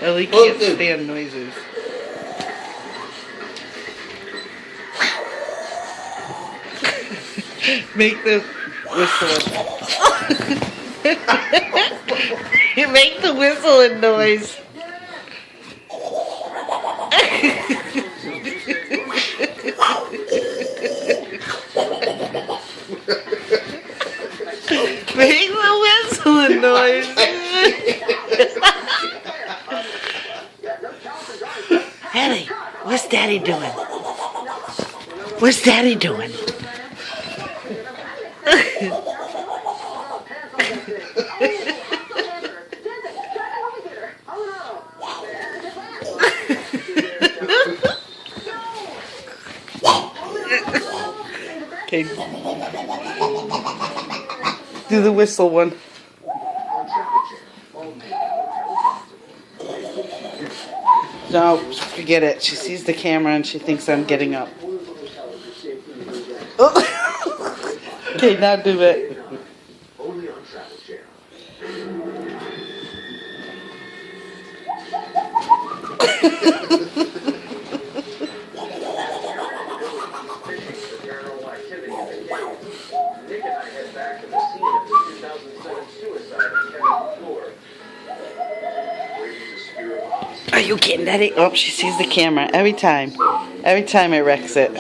Ellie can't stand noises. Make the whistling. You make the whistling noise. Make the whistling noise. Ellie, what's Daddy doing? What's Daddy doing? Okay. Do the whistle one. No, forget it. She sees the camera and she thinks I'm getting up. Oh. Okay, now do it. Only on Travel Channel. Are you kidding, Daddy? Oh, she sees the camera every time. Every time it wrecks it.